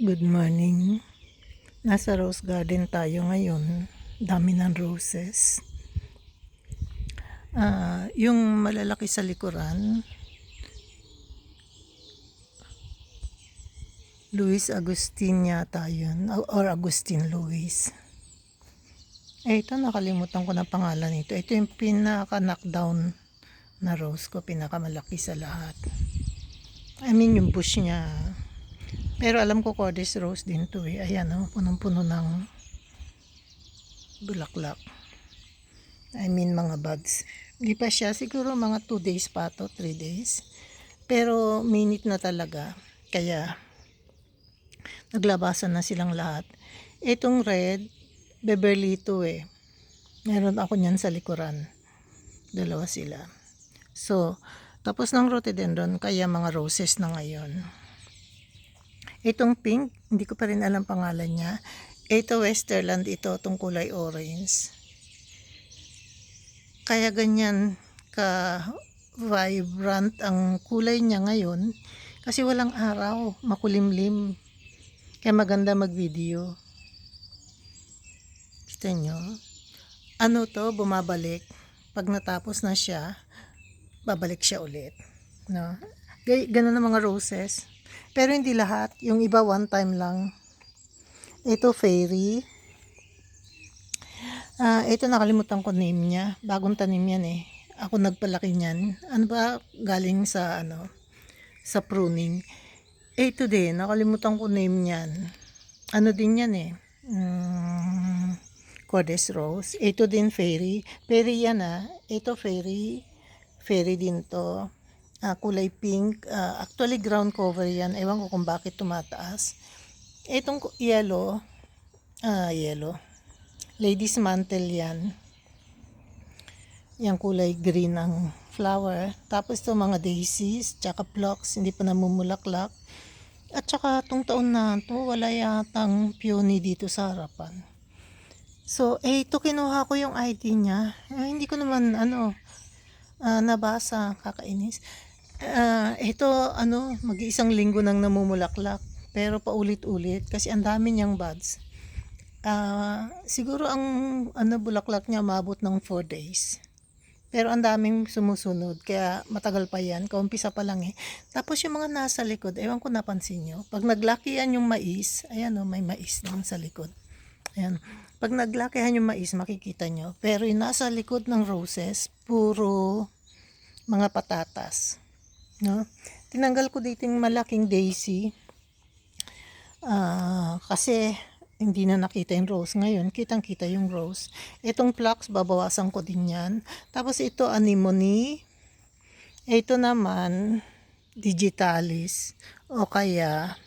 Good morning. Nasa rose garden tayo ngayon. Dami ng roses. Yung malalaki sa likuran, Luis Agustin yata yun. Or Agustin Luis. Ito, nakalimutan ko na pangalan nito. Ito yung pinaka-knockdown na rose ko. Pinakamalaki sa lahat. I mean, yung bush niya. Pero alam ko Cordes rose din to eh. Ayan punong-puno ng bulaklak. I mean mga buds. Hindi pa siya, siguro mga 2 days pa to, 3 days. Pero minute na talaga. Kaya naglabasan na silang lahat. Itong red, Beverly to eh. Meron ako niyan sa likuran. Dalawa sila. So, tapos ng rhododendron, kaya mga roses na ngayon. Itong pink, hindi ko pa rin alam pangalan niya. Ito Westerland, ito itong kulay orange. Kaya ganyan ka vibrant ang kulay niya ngayon kasi walang araw, makulimlim. Kaya maganda mag-video. Kita nyo? Ano to, bumabalik. Pag natapos na siya, babalik siya ulit. No? Ganun ang mga roses. Pero hindi lahat. Yung iba one time lang. Ito fairy. Ito nakalimutan ko name niya. Bagong tanim yan eh. Ako nagpalaki niyan. Ano ba galing sa sa pruning. Ito din, nakalimutan ko name niyan. Ano din yan eh. Cordes rose. Ito din fairy. Fairy yan Ito fairy. Fairy din to. Kulay pink. Actually ground cover yan. Ewan ko kung bakit tumataas. Itong yellow. Yellow. Ladies mantle yan. Yung kulay green ang flower. Tapos ito mga daisies, tsaka phlox, hindi pa namumulaklak. At tsaka itong taon na ito, wala yatang peony dito sa harapan. So, ito kinuha ko yung ID niya. Hindi ko naman, nabasa, kakainis. Ito, mag-iisang linggo nang namumulaklak. Pero paulit-ulit, kasi ang dami niyang buds. Siguro ang bulaklak niya mabot ng 4 days. Pero ang daming sumusunod, kaya matagal pa yan, kaumpisa pa lang eh. Tapos yung mga nasa likod, ewan ko napansin nyo, pag naglakihan yung mais, ayan may mais doon sa likod. Ayan, pag naglakihan yung mais, makikita nyo. Pero yung nasa likod ng roses, puro mga patatas. No? Tinanggal ko dito yung malaking daisy, kasi hindi na nakita yung rose. Ngayon, kitang-kita yung rose. Itong phlox, babawasan ko din yan. Tapos ito, anemone. Ito naman, digitalis. O kaya,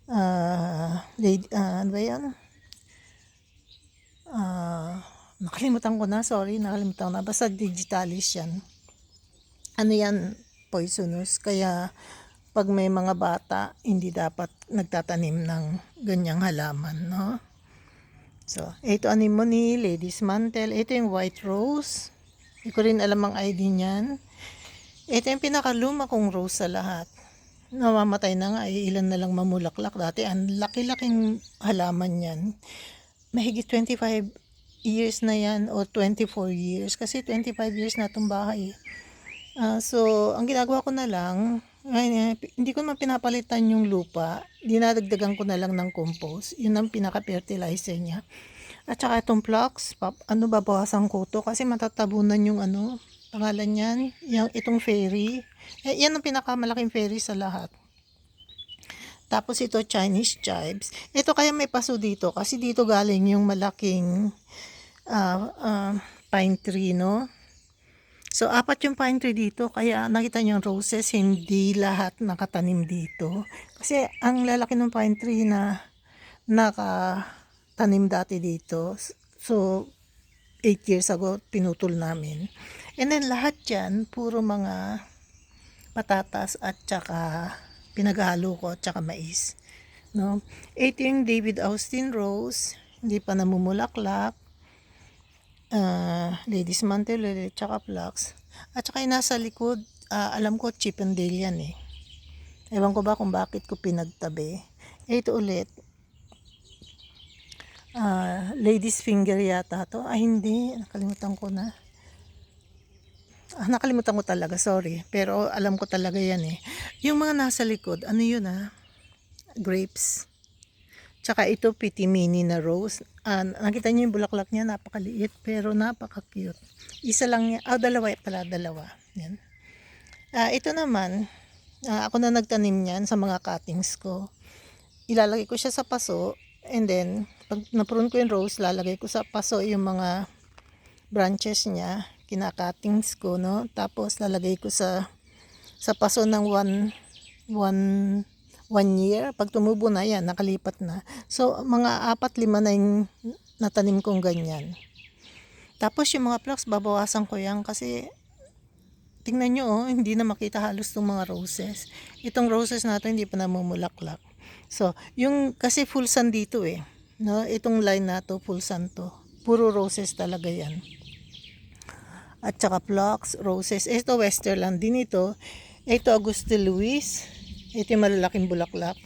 ano ba yan? Nakalimutan ko na, sorry, nakalimutan ko na. Basta digitalis yan. Ano yan? Poisonous. Kaya, pag may mga bata, hindi dapat nagtatanim ng ganyang halaman, no? So, ito anemone, ladies mantle. Ito yung white rose. Hindi ko rin alam ang ID niyan. Ito yung pinakaluma kong rose sa lahat. Namamatay na nga, ilan na lang mamulaklak. Dati, ang laki-laking halaman yan. Mahigit 25 years na yan o 24 years. Kasi 25 years na itong bahay. So, ang ginagawa ko na lang, hindi ko naman pinapalitan yung lupa. Dinadagdagan ko na lang ng compost. Yun ang pinaka-fertilizer niya. At saka itong phlox, babawasan ko to kasi matatabunan yung pangalan niyan. Itong fairy. Yan ang pinakamalaking fairy sa lahat. Tapos ito Chinese chives. Ito kaya may paso dito kasi dito galing yung malaking pine tree, no? So, 4 yung pine tree dito, kaya nakita nyo yung roses, hindi lahat nakatanim dito. Kasi, ang lalaki ng pine tree na nakatanim dati dito. So, 8 years ago, pinutol namin. And then, lahat yan, puro mga patatas at saka pinaghalo ko at saka mais. No? Ito yung David Austin Rose, hindi pa namumulaklak. Ladies mantle, tsaka phlox. At saka yung nasa likod, alam ko Chippendale yan eh. Ewan ko ba kung bakit ko pinagtabi. Ito ulit, ladies finger yata to. Ay hindi, nakalimutan ko na. Nakalimutan ko talaga, sorry. Pero alam ko talaga yan eh. Yung mga nasa likod, ano yun grapes. Tsaka ito, Petit Mini na rose. Nakita niyo yung bulaklak niya, napakaliit pero napaka-cute. Isa lang niya, dalawa pala, dalawa. Yan. Ito naman, ako na nagtanim niyan sa mga cuttings ko. Ilalagay ko siya sa paso, and then, pag naprune ko yung rose, lalagay ko sa paso yung mga branches niya, kinakatings ko, no? Tapos, lalagay ko sa paso ng one year. Pag tumubo na yan, nakalipat na. So, mga 4-5 na yung natanim kong ganyan. Tapos, yung mga flowers, babawasan ko yan kasi tingnan nyo, hindi na makita halos itong mga roses. Itong roses natin hindi pa namumulaklak. So, yung kasi full sun dito eh. No? Itong line na to, full sun to. Puro roses talaga yan. At saka phlox, roses. Ito Westerland din ito. Ito Auguste Luis. Ito yung malalaking bulaklak.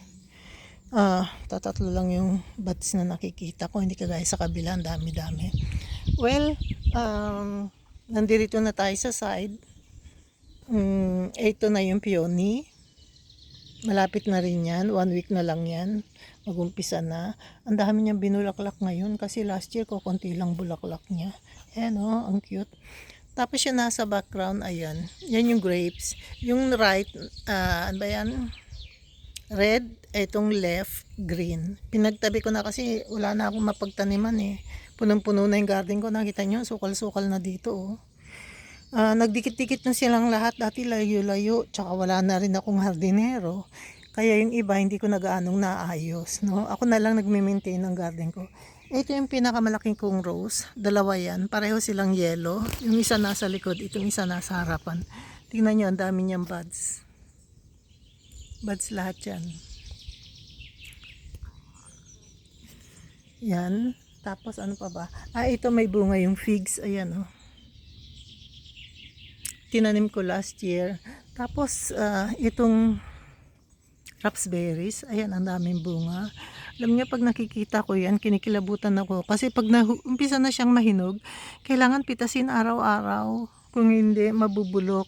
Tatatlo lang yung buds na nakikita ko. Hindi kagaya sa kabila, ang dami-dami. Well, nandito na tayo sa side. Ito na yung peony. Malapit na rin yan. 1 week na lang yan. Mag-umpisa na. Ang dami niyang binulaklak ngayon kasi last year ko konti lang bulaklak niya. Ayan ang cute. Tapos yung nasa background, ayan. Yan yung grapes. Yung right, ano ba yan? Red, itong left, green. Pinagtabi ko na kasi wala na akong mapagtaniman eh. Punong-puno na yung garden ko. Nakita nyo, sukal-sukal na dito nagdikit-dikit na silang lahat, dati layo-layo, tsaka wala na rin akong hardinero, kaya yung iba hindi ko nagaanong naayos, no? Ako na lang nagme-maintain ng garden ko. Ito yung pinakamalaking kong rose, dalawa yan, pareho silang yellow, yung isa nasa likod, itong isa nasa harapan. Tingnan nyo, ang dami niyang buds lahat yan. Yan, tapos ano pa ba, ito may bunga yung figs, ayan tinanim ko last year. Tapos, itong raspberries, ayan, ang daming bunga. Alam niyo, pag nakikita ko yan, kinikilabutan ako. Kasi pag umpisa na siyang mahinog, kailangan pitasin araw-araw. Kung hindi, mabubulok.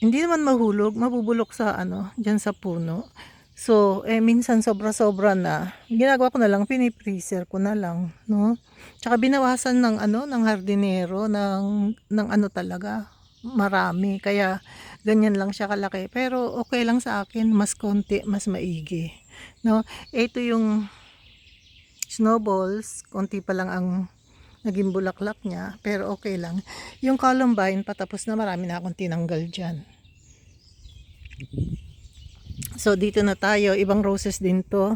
Hindi naman mahulog, mabubulok sa dyan sa puno. So, minsan sobra-sobra na. Ginagawa ko na lang, pinipreaser ko na lang, no? Tsaka binawasan ng ng hardinero, ng talaga marami, kaya ganyan lang siya kalaki, pero okay lang sa akin, mas konti, mas maigi, no? Ito yung snowballs, konti pa lang ang naging bulaklak niya, pero okay lang. Yung columbine, patapos na, marami na akong tinanggal dyan. So dito na tayo, ibang roses din to.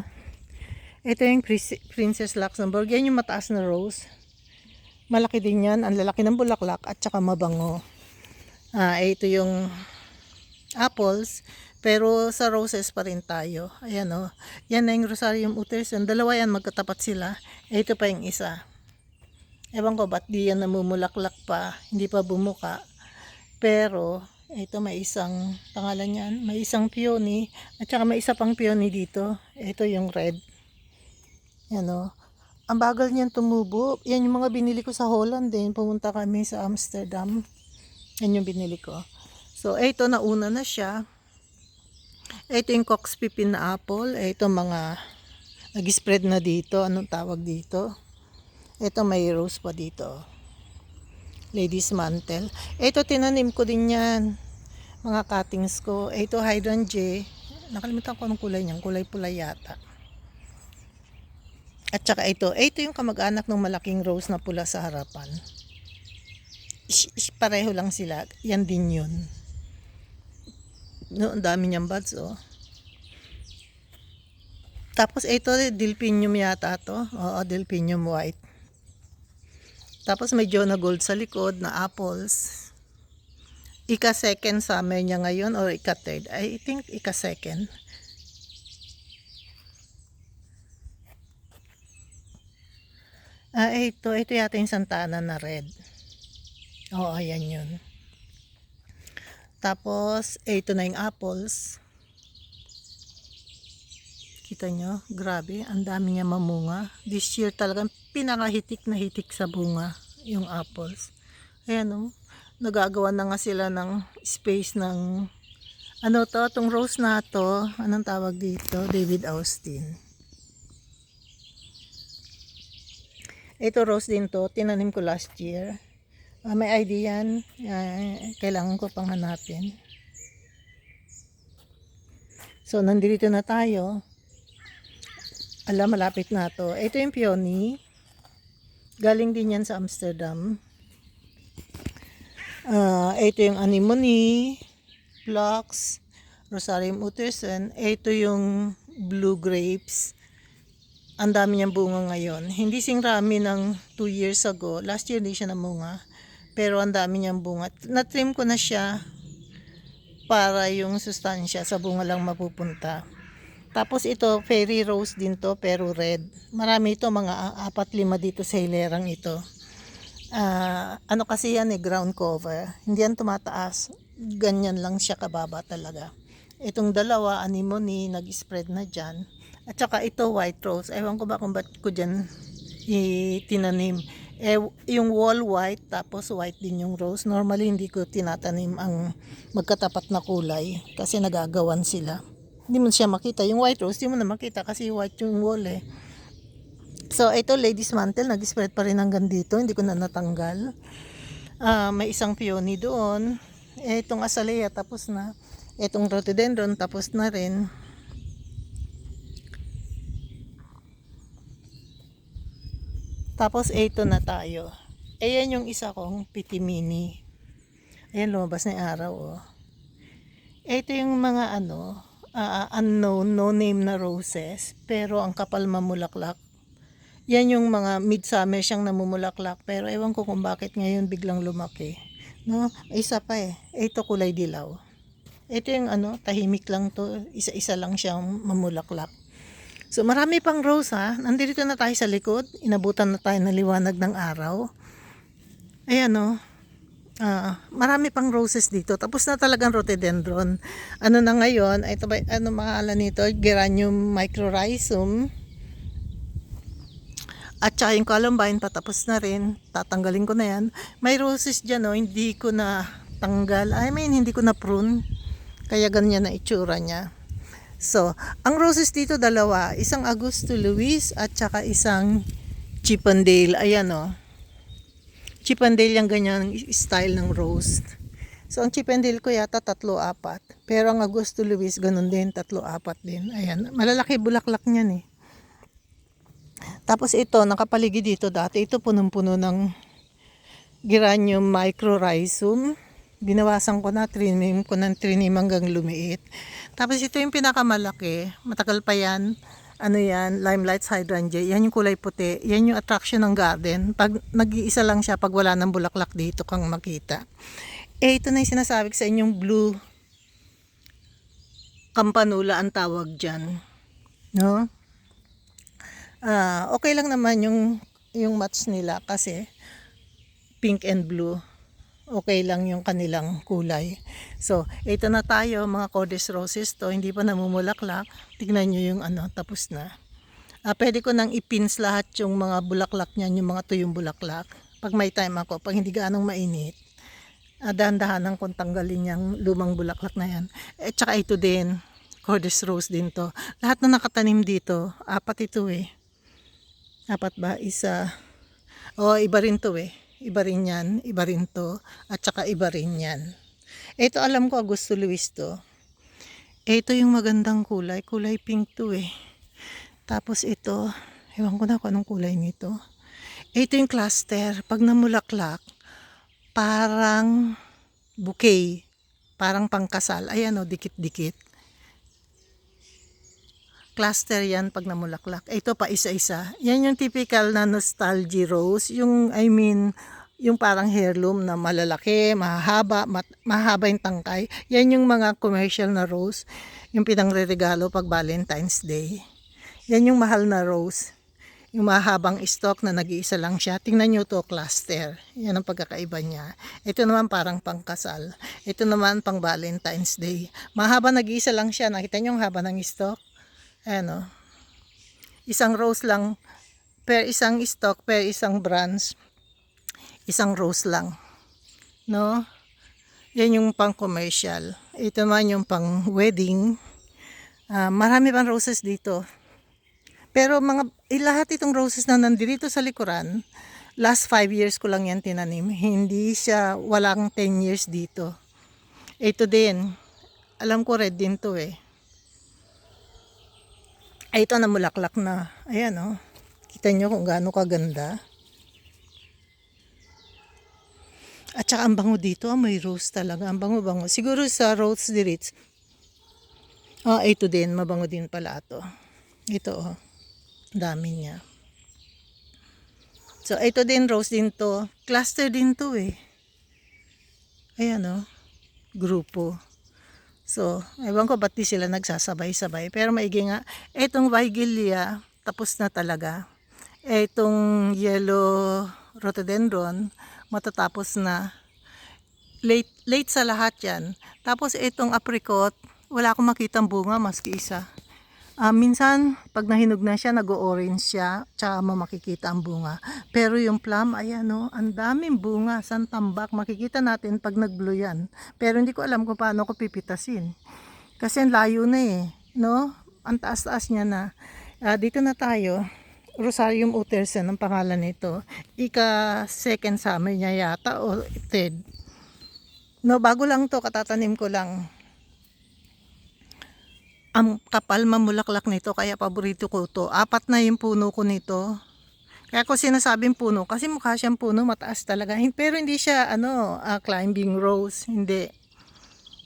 Ito yung Princess Luxembourg, yan yung mataas na rose, malaki din yan, ang lalaki ng bulaklak at saka mabango. Ito yung apples, pero sa roses pa rin tayo. Ayan yan na yung Rosarium Utterson, dalawa yan, magkatapat sila. Ito pa yung isa, ewan ko ba't di yan namumulaklak pa, hindi pa bumuka. Pero ito may isang pangalan yan, may isang peony, at saka may isa pang peony dito. Ito yung red, yan ang bagal niyan tumubo. Yan yung mga binili ko sa Holland din, pumunta kami sa Amsterdam. Yan yung binili ko. So, ito nauna na siya. Ito yung Cox Pipin na apple. Ito mga nag-spread na dito. Anong tawag dito? Ito may rose pa dito. Ladies mantle. Ito tinanim ko din yan. Mga cuttings ko. Ito hydrangea. Nakalimutan ko anong kulay niyan. Kulay pula yata. At saka ito yung kamag-anak ng malaking rose na pula sa harapan. Pareho lang sila, yan din yun, no? Ang dami niyang buds Tapos ito delphinium yata to, delphinium white. Tapos may Jonah Gold sa likod na apples. Ika-second summer niya ngayon or ika-third, I think ika-second. Ito yata yung Santana na red. Ayan yun. Tapos, ito na yung apples. Kita nyo, grabe, ang dami niya mamunga. This year talagang pinakahitik na hitik sa bunga yung apples. Ayan o, nagagawa na nga sila ng space ng, ano to, itong rose na to, anong tawag dito? David Austin. Ito rose din to, tinanim ko last year. May idea yan, kailangan ko pang hanapin. So, nandito na tayo. Malapit na to. Ito yung peony. Galing din yan sa Amsterdam. Ito yung anemone, phlox, Rosarium Utterson. Ito yung blue grapes. Ang dami niyang bunga ngayon. Hindi sing rami ng 2 years ago. Last year hindi siya namunga. Pero ang dami niyang bunga. Na-trim ko na siya para yung sustansya sa bunga lang mapupunta. Tapos ito, fairy rose din to, pero red. Marami ito, mga 4-5 dito sa hilerang ito. Ano kasi yan ground cover. Hindi yan tumataas. Ganyan lang siya kababa talaga. Itong dalawa, anemone, nag-spread na dyan. At saka ito, white rose. Ewan ko ba kung ba't ko dyan itinanim. Yung wall white, tapos white din yung rose. Normally, hindi ko tinatanim ang magkatapat na kulay kasi nagagawan sila. Hindi mo siya makita. Yung white rose, hindi mo na makita kasi white yung wall eh. So, ito ladies mantle, nag-spread pa rin hanggang dito. Hindi ko na natanggal. May isang peony doon. Itong azalea, tapos na. Itong rhododendron, tapos na rin. Tapos, ito na tayo. Ayan yung isa kong pitimini. Ayan, lumabas na yung araw oh. Ito yung mga unknown, no name na roses, pero ang kapal mamulaklak. Yan yung mga midsummer siyang namumulaklak, pero ewan ko kung bakit ngayon biglang lumaki. No, isa pa eh. Ito kulay dilaw. Ito yung tahimik lang to, isa-isa lang siyang mamulaklak. So marami pang rose ha. Nandito na tayo sa likod, inabutan na tayo ng liwanag ng araw. Ayan oh. Marami pang roses dito. Tapos na talagang rhododendron. Ano na ngayon? Ito ba, pangalan nito? Geranium mycorrhizum. At saka yung columbine, patapos na rin. Tatanggalin ko na yan. May roses dyan, hindi ko na tanggal. Hindi ko na prune. Kaya ganyan na itsura niya. So, ang roses dito dalawa. Isang Augusto Luis at saka isang Chippendale. Ayan Chippendale yung ganyan style ng rose. So, ang Chippendale ko yata 3-4. Pero ang Augusto Luis, ganun din, 3-4 din. Ayan, malalaki bulaklak niyan eh. Tapos ito, nakapaligid dito dati. Ito punong-puno ng Geranium mycorrhizum. Binawasan ko na, trinim hanggang lumiit. Tapos ito yung pinakamalaki. Matagal pa yan. Limelight hydrangea. Yan yung kulay puti. Yan yung attraction ng garden. Pag nag-iisa lang siya, pag wala ng bulaklak dito kang makita. Ito na yung sinasabi ko sa inyong blue campanula ang tawag dyan. No? Okay lang naman yung match nila kasi pink and blue. Okay lang yung kanilang kulay. So, ito na tayo, mga Cordes roses to, hindi pa namumulaklak. Tignan nyo yung tapos na. Pwede ko nang ipins lahat yung mga bulaklak niyan, yung mga tuyong bulaklak. Pag may time ako, pag hindi gaanong mainit, dahan-dahanan kong tanggalin yung lumang bulaklak na yan. Tsaka ito din, Cordes rose din to. Lahat na nakatanim dito, 4 ito eh. 4 ba? Isa. Iba rin to eh. Iba rin yan, iba rin to, at saka iba rin yan. Ito alam ko, Augusto Luis to. Ito yung magandang kulay pink to eh. Tapos ito, ewan ko na kung anong kulay nito. Ito yung cluster, pag namulaklak, parang bouquet, parang pangkasal. Ayan dikit-dikit. Cluster yan pag namulaklak. Ito pa isa-isa. Yan yung typical na nostalgia rose. Yung parang heirloom na malalaki, mahaba yung tangkay. Yan yung mga commercial na rose. Yung pinangre-regalo pag Valentine's Day. Yan yung mahal na rose. Yung mahabang stock na nag-iisa lang siya. Tingnan nyo to, cluster. Yan ang pagkakaiba niya. Ito naman parang pangkasal. Ito naman pang Valentine's Day. Mahaba nag-iisa lang siya. Nakita nyo yung haba ng stock? isang rose lang per isang stalk, per isang branch, isang rose lang, no? Yan yung pang commercial. Ito naman yung pang wedding. Marami pang roses dito. Pero lahat itong roses na nandito sa likuran, last 5 years ko lang yan tinanim. Hindi siya, walang 10 years dito. Ito din, alam ko red din to eh. Ay, ito na mulaklak na. Ayan oh. Kita nyo kung gaano kaganda. At saka ang bango dito, may rose talaga. Ang bango-bango. Siguro sa Rose de Ritz. Ito din, mabango din pala ito. Ito oh. Dami niya. So, ito din, rose din to. Cluster din to eh. Ayan oh. Grupo. So, ewan ko ba't di sila nagsasabay-sabay. Pero maigi nga. Itong Vigilia, tapos na talaga. Itong yellow rhododendron, matatapos na. Late sa lahat yan. Tapos itong apricot, wala akong makitang bunga maski isa. Minsan, pag nahinog na siya, nag-orange siya, tsaka makikita ang bunga. Pero yung plum, ayan o, ang daming bunga, santambak, makikita natin pag nag-blue yan. Pero hindi ko alam kung paano ko pipitasin. Kasi ang layo na eh, no? Ang taas-taas niya na. Dito na tayo, Rosarium Uttersen ang pangalan nito. Second summer niya yata, o third. No, bago lang to, katatanim ko lang. Ang kapal mamulaklak nito, kaya paborito ko to. 4 na yung puno ko nito. Kaya ko sinasabing puno kasi mukha siyang puno, mataas talaga. Pero hindi siya climbing rose, hindi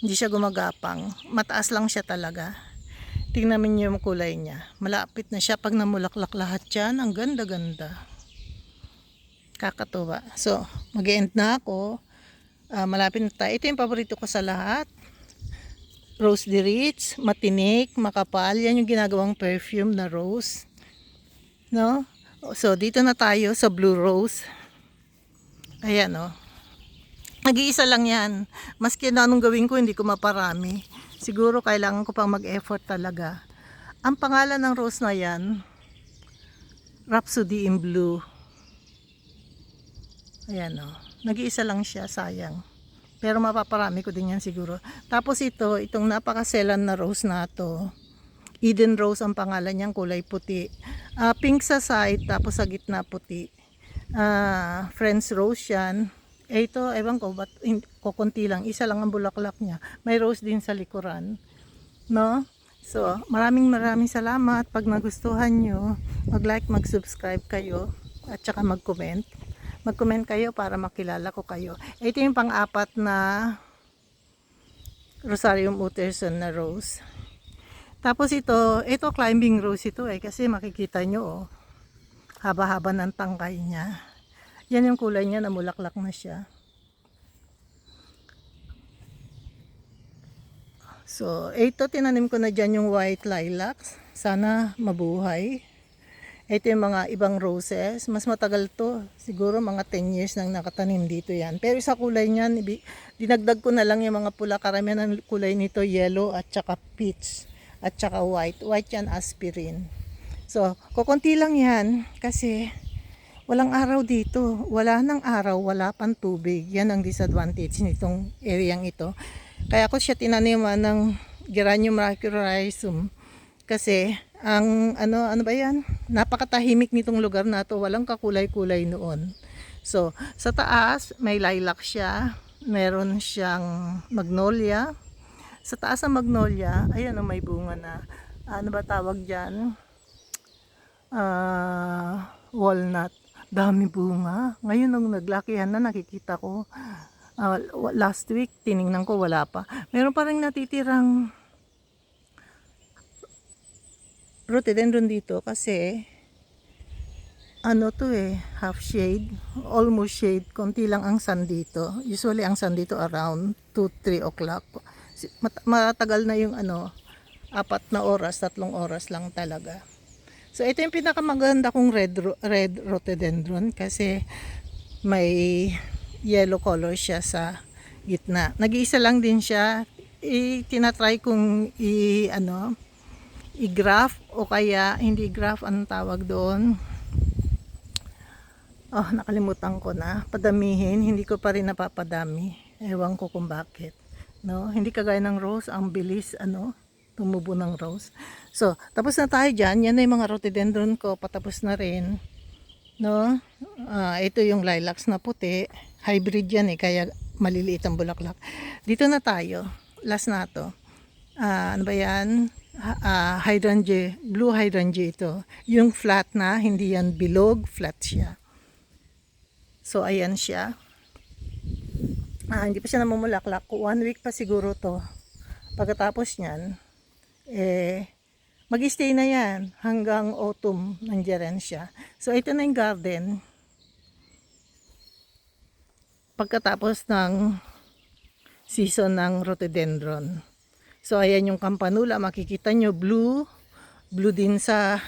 siya gumagapang. Mataas lang siya talaga. Tingnan niyo yung kulay niya. Malapit na siya pag namulaklak lahat yan. Ang ganda-ganda. Kakatuwa. So, mag-end na ako. Malapit na tayo. Ito yung paborito ko sa lahat. Rose de Ritz, matinik, makapal. Yan yung ginagawang perfume na rose. No? So, dito na tayo sa blue rose. Ayan, no? Nag-iisa lang yan. Maski na anong gawin ko, hindi ko maparami. Siguro kailangan ko pang mag-effort talaga. Ang pangalan ng rose na yan, Rhapsody in Blue. Ayan, no? Nag-iisa lang siya, sayang. Pero mapaparami ko din yan siguro. Tapos itong napakaselan na rose na to. Eden Rose ang pangalan niyang, kulay puti. Pink sa side, tapos sa gitna puti. Friends Rose yan. Ito, ewan ko, kukunti lang. Isa lang ang bulaklak niya. May rose din sa likuran. No? So, maraming salamat. Pag nagustuhan nyo, mag-like, mag-subscribe kayo. At saka mag-comment. Mag-comment kayo para makilala ko kayo. Ito yung pang-4 na Rosarium Uttersen na rose. Tapos ito climbing rose ito eh, kasi makikita nyo oh, haba-haba ng tangkay niya. Yan yung kulay niya, namulaklak na siya. So, ito tinanim ko na dyan yung white lilacs. Sana mabuhay. Ito yung mga ibang roses. Mas matagal to. Siguro mga 10 years nang nakatanim dito yan. Pero sa kulay niyan, dinagdag ko na lang yung mga pula. Karamihan ng kulay nito, yellow at saka peach. At saka white. White yan, aspirin. So, kukunti lang yan. Kasi walang araw dito. Wala nang araw, wala pang tubig. Yan ang disadvantage nitong areang ito. Kaya ko siya tinaniman ng Geranium rhyzum. Kasi ano ba yan? Napakatahimik nitong lugar na to, walang kakulay-kulay noon. So, sa taas may lilac siya, meron siyang magnolia. Sa taas ng magnolia, ayan may bunga na. Ano ba tawag diyan? Walnut. Dami bunga. Ngayon nung naglakihan na, nakikita ko. Last week tiningnan ko, wala pa. Meron pa ring natitirang rhododendron dito kasi half shade, almost shade, konti lang ang sun dito. Usually ang sun dito around 2-3 o'clock. Matagal na yung 4 na oras, 3 oras lang talaga. So ito yung pinakamaganda kong red rhododendron kasi may yellow color siya sa gitna. Nag-iisa lang din siya. Tinatry kong i-graft o kaya hindi graft, anong tawag doon? Oh, nakalimutan ko na. Padamihin, hindi ko pa rin napapadami. Ewan ko kung bakit. No, hindi kagaya ng rose, ang bilis tumubo ng rose. So, tapos na tayo diyan. Yan na yung mga rhododendron ko, patapos na rin. No? Ito yung lilacs na puti. Hybrid yan kaya maliliit ang bulaklak. Dito na tayo. Last na to. Ano ba yan? Hydrangea, blue hydrangea ito. Yung flat na, hindi yan bilog, flat siya. So, ayan siya. Hindi pa siya namumulaklak. 1 week pa siguro to. Pagkatapos niyan, mag-stay na yan hanggang autumn. Nandiyan siya. So, ito na yung garden. Pagkatapos ng season ng rhododendron. So, ayan yung campanula. Makikita nyo, blue. Blue din sa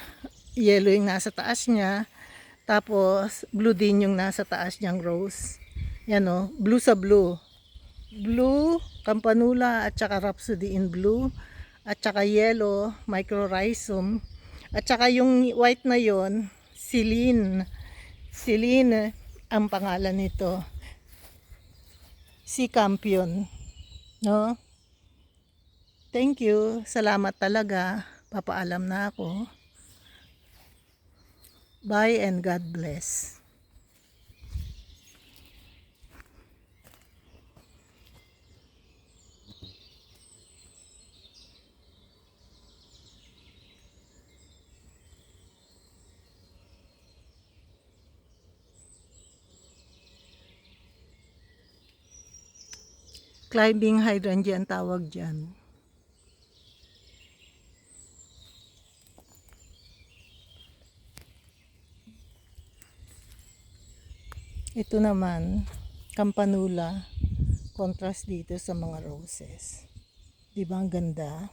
yellow yung nasa taas niya. Tapos, blue din yung nasa taas niyang rose. Yan blue sa blue. Blue, campanula, at saka rhapsody in blue. At saka yellow, microrhizome. At saka yung white na yon, Celine. Celine ang pangalan nito. Si Campion. No? Thank you. Salamat talaga. Papaalam na ako. Bye and God bless. Climbing hydrangea ang tawag dyan. Ito naman, campanula, contrast dito sa mga roses. Di ba ang ganda?